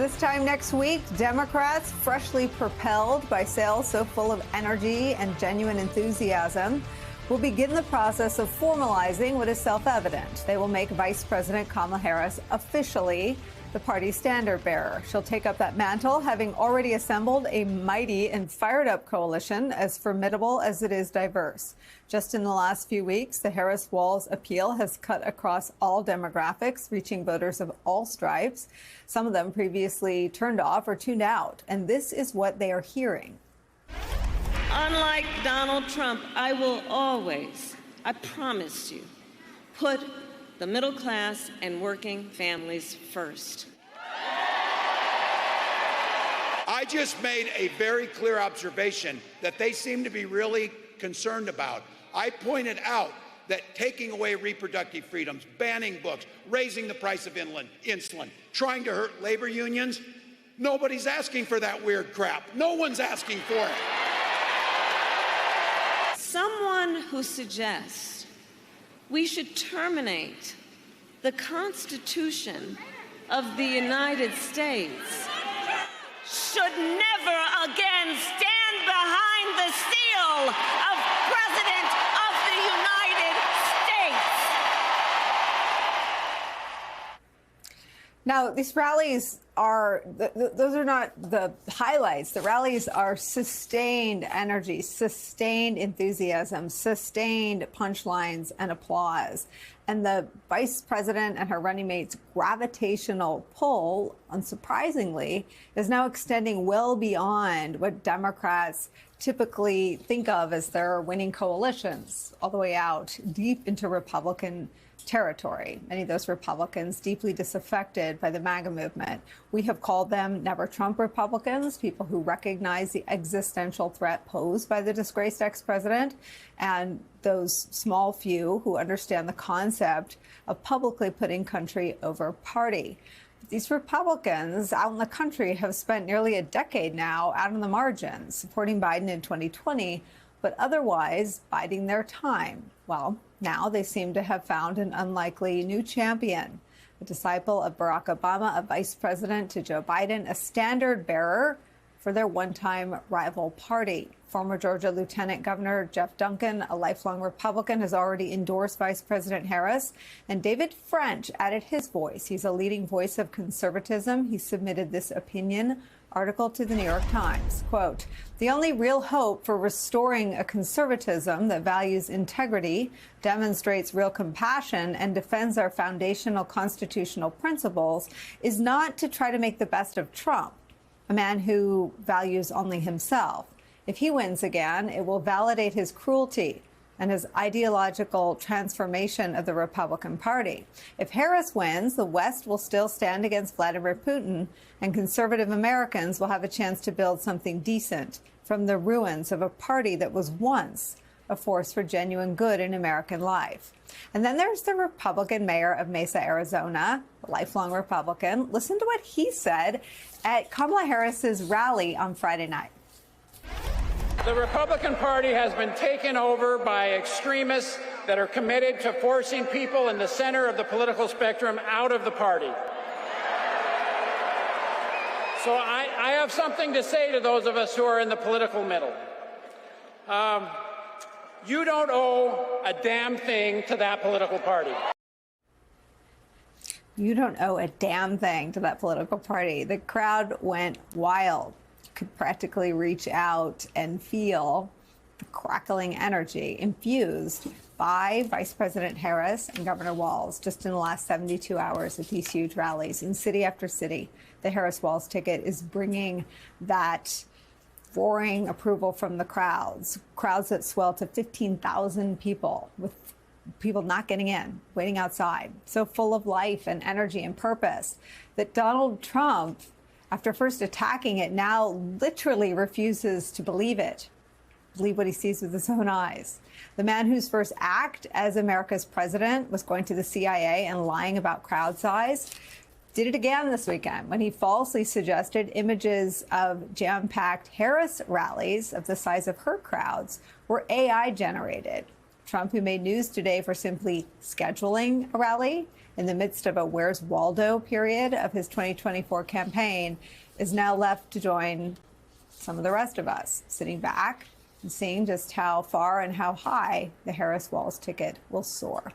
This time next week, Democrats, freshly propelled by sales so full of energy and genuine enthusiasm, will begin the process of formalizing what is self-evident. They will make Vice President Kamala Harris officially the party's standard bearer. She'll take up that mantle, having already assembled a mighty and fired-up coalition as formidable as it is diverse. Just in the last few weeks, the Harris-Walz appeal has cut across all demographics, reaching voters of all stripes, some of them previously turned off or tuned out. And this is what they are hearing. Unlike Donald Trump, I will always, I promise you, put the middle class and working families first. I just made a very clear observation that they seem to be really concerned about. I pointed out that taking away reproductive freedoms, banning books, raising the price of insulin, trying to hurt labor unions, nobody's asking for that weird crap. No one's asking for it. Someone who suggests we should terminate the Constitution of the United States should never again stand behind the seal of President of the United States. Now, these rallies are, those are not the highlights. The rallies are sustained energy, sustained enthusiasm, sustained punchlines and applause. And the vice president and her running mate's gravitational pull, unsurprisingly, is now extending well beyond what Democrats typically think of as their winning coalitions, all the way out deep into Republican territory. Many of those Republicans deeply disaffected by the MAGA movement. We have called them Never Trump Republicans, people who recognize the existential threat posed by the disgraced ex-president, and those small few who understand the concept of publicly putting country over party. These Republicans out in the country have spent nearly a decade now out on the margins, supporting Biden in 2020, but otherwise biding their time. Well, now they seem to have found an unlikely new champion, a disciple of Barack Obama, a vice president to Joe Biden, a standard bearer for their one-time rival party. Former Georgia Lieutenant Governor Jeff Duncan, a lifelong Republican, has already endorsed Vice President Harris. And David French added his voice. He's a leading voice of conservatism. He submitted this opinion article to the New York Times. Quote, "The only real hope for restoring a conservatism that values integrity, demonstrates real compassion, and defends our foundational constitutional principles is not to try to make the best of Trump, a man who values only himself. If he wins again, it will validate his cruelty and his ideological transformation of the Republican Party. If Harris wins, the West will still stand against Vladimir Putin, and conservative Americans will have a chance to build something decent from the ruins of a party that was once a force for genuine good in American life." And then there's the Republican mayor of Mesa, Arizona, a lifelong Republican. Listen to what he said at Kamala Harris's rally on Friday night. The Republican Party has been taken over by extremists that are committed to forcing people in the center of the political spectrum out of the party. So I have something to say to those of us who are in the political middle. You don't owe a damn thing to that political party. You don't owe a damn thing to that political party. The crowd went wild. Could practically reach out and feel the crackling energy infused by Vice President Harris and Governor Walz just in the last 72 hours at these huge rallies in city after city. The Harris-Walz ticket is bringing that roaring approval from the crowds that swell to 15,000 people, with people not getting in, waiting outside, so full of life and energy and purpose that Donald Trump, after first attacking it, now literally refuses to believe what he sees with his own eyes. The man whose first act as America's president was going to the CIA and lying about crowd size did it again this weekend when he falsely suggested images of jam-packed Harris rallies of the size of her crowds were AI generated. Trump, who made news today for simply scheduling a rally in the midst of a Where's Waldo period of his 2024 campaign, is now left to join some of the rest of us, sitting back and seeing just how far and how high the Harris-Walz ticket will soar.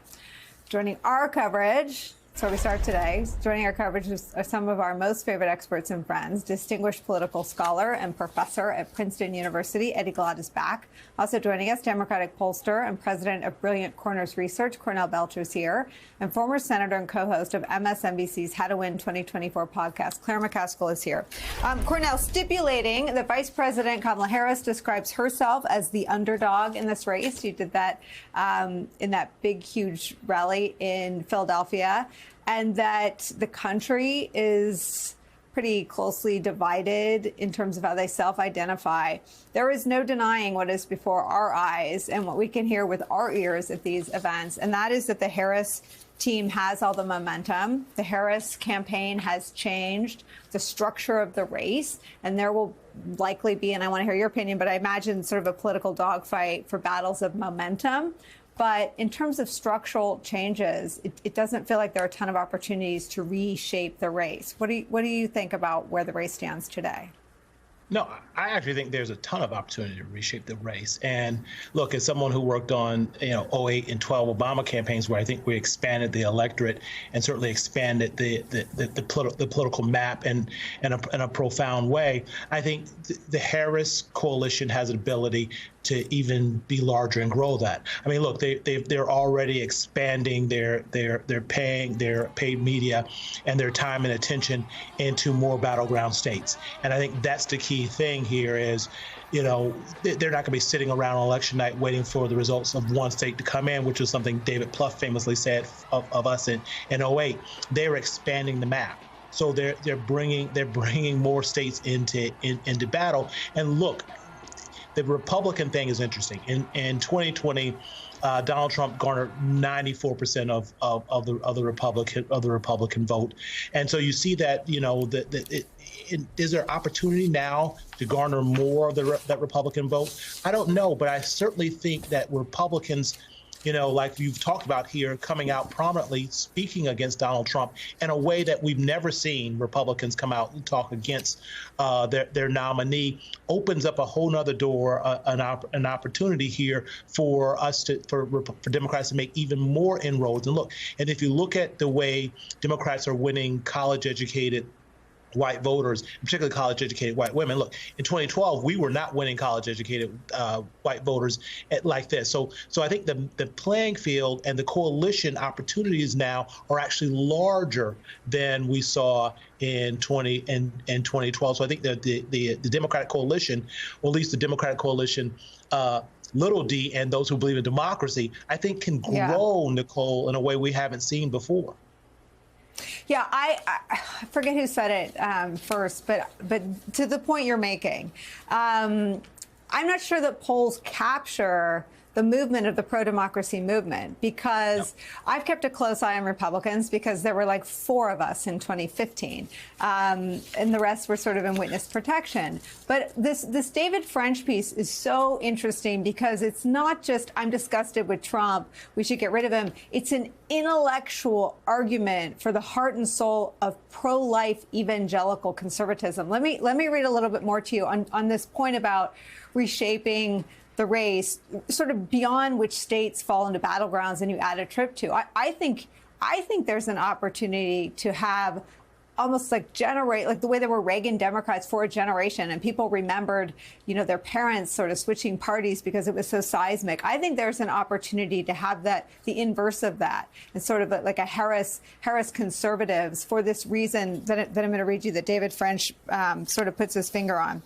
Joining our coverage, that's where we start today. Joining our coverage are some of our most favorite experts and friends. Distinguished political scholar and professor at Princeton University, Eddie Glaude is back. Also joining us, Democratic pollster and president of Brilliant Corners Research, Cornell Belcher is here. And former senator and co-host of MSNBC's How to Win 2024 podcast, Claire McCaskill is here. Cornell, stipulating that Vice President Kamala Harris describes herself as the underdog in this race. You did that in that big, huge rally in Philadelphia. And that the country is pretty closely divided in terms of how they self-identify. There is no denying what is before our eyes and what we can hear with our ears at these events, and that is that the Harris team has all the momentum. The Harris campaign has changed the structure of the race, and there will likely be, and I want to hear your opinion, but I imagine sort of a political dogfight for battles of momentum. But in terms of structural changes, it doesn't feel like there are a ton of opportunities to reshape the race. What do you think about where the race stands today? No, I actually think there's a ton of opportunity to reshape the race. And look, as someone who worked on, 08 and 12 Obama campaigns, where I think we expanded the electorate and certainly expanded the political map in a profound way, I think the Harris coalition has an ability to even be larger and grow that. I mean, look, they're already expanding their paid media and their time and attention into more battleground states. And I think that's the key thing here is, they're not going to be sitting around on election night waiting for the results of one state to come in, which is something David Plouffe famously said of us in 08. They're expanding the map. So they're bringing more states into battle. And look, the Republican thing is interesting. In 2020, Donald Trump garnered 94% of the Republican vote, and so you see that is there opportunity now to garner more of that Republican vote? I don't know, but I certainly think that Republicans, like you've talked about here, coming out prominently, speaking against Donald Trump in a way that we've never seen Republicans come out and talk against their nominee, opens up a whole nother door, an opportunity here for Democrats to make even more inroads. And if you look at the way Democrats are winning college-educated white voters, particularly college-educated white women. Look, in 2012, we were not winning college-educated white voters like this. So I think the playing field and the coalition opportunities now are actually larger than we saw in 2012. So I think that the Democratic coalition, or at least the Democratic coalition, little d, and those who believe in democracy, I think can grow, Nicole, in a way we haven't seen before. Yeah, I forget who said it first, but to the point you're making, I'm not sure that polls capture the movement of the pro-democracy movement, because I've kept a close eye on Republicans because there were like 4 of us in 2015, and the rest were sort of in witness protection. But this David French piece is so interesting because it's not just I'm disgusted with Trump, we should get rid of him. It's an intellectual argument for the heart and soul of pro-life evangelical conservatism. Let me read a little bit more to you on this point about reshaping the race, sort of beyond which states fall into battlegrounds and you add a trip to. I think there's an opportunity to have almost like the way there were Reagan Democrats for a generation, and people remembered, their parents sort of switching parties because it was so seismic. I think there's an opportunity to have the inverse of that, and sort of like a Harris conservatives for this reason that I'm going to read you that David French sort of puts his finger on.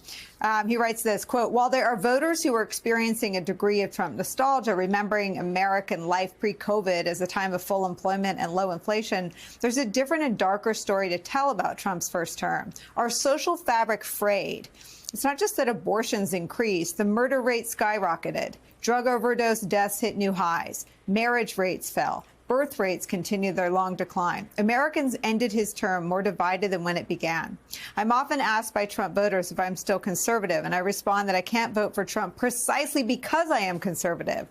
He writes this, quote, "While there are voters who are experiencing a degree of Trump nostalgia, remembering American life pre-COVID as a time of full employment and low inflation, there's a different and darker story to tell about Trump's first term. Our social fabric frayed. It's not just that abortions increased, the murder rate skyrocketed. Drug overdose deaths hit new highs. Marriage rates fell. Birth rates continue their long decline. Americans ended his term more divided than when it began. I'm often asked by Trump voters if I'm still conservative, and I respond that I can't vote for Trump precisely because I am conservative.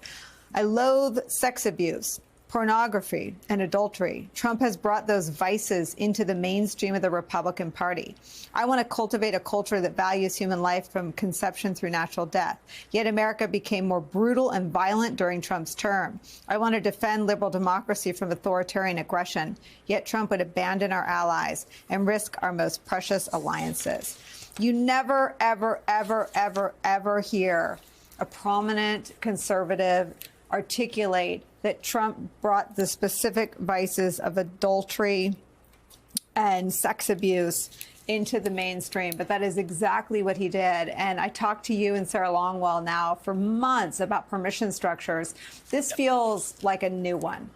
I loathe sex abuse, pornography, and adultery. Trump has brought those vices into the mainstream of the Republican Party. I want to cultivate a culture that values human life from conception through natural death. Yet America became more brutal and violent during Trump's term. I want to defend liberal democracy from authoritarian aggression. Yet Trump would abandon our allies and risk our most precious alliances. You never, ever, ever, ever, ever hear a prominent conservative articulate that Trump brought the specific vices of adultery and sex abuse into the mainstream. But that is exactly what he did. And I talked to you and Sarah Longwell now for months about permission structures. This feels like a new one.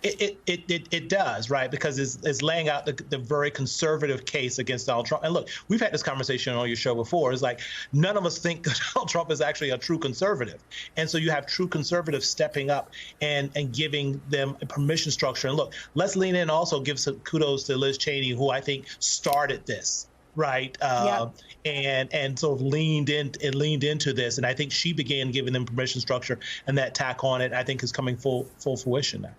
It does, right? Because it's laying out the very conservative case against Donald Trump. And look, we've had this conversation on your show before. It's like none of us think that Donald Trump is actually a true conservative. And so you have true conservatives stepping up and giving them a permission structure. And look, let's lean in, also give some kudos to Liz Cheney, who I think started this. Right. And sort of leaned into this. And I think she began giving them permission structure, and that tack on it, I think, is coming full fruition now.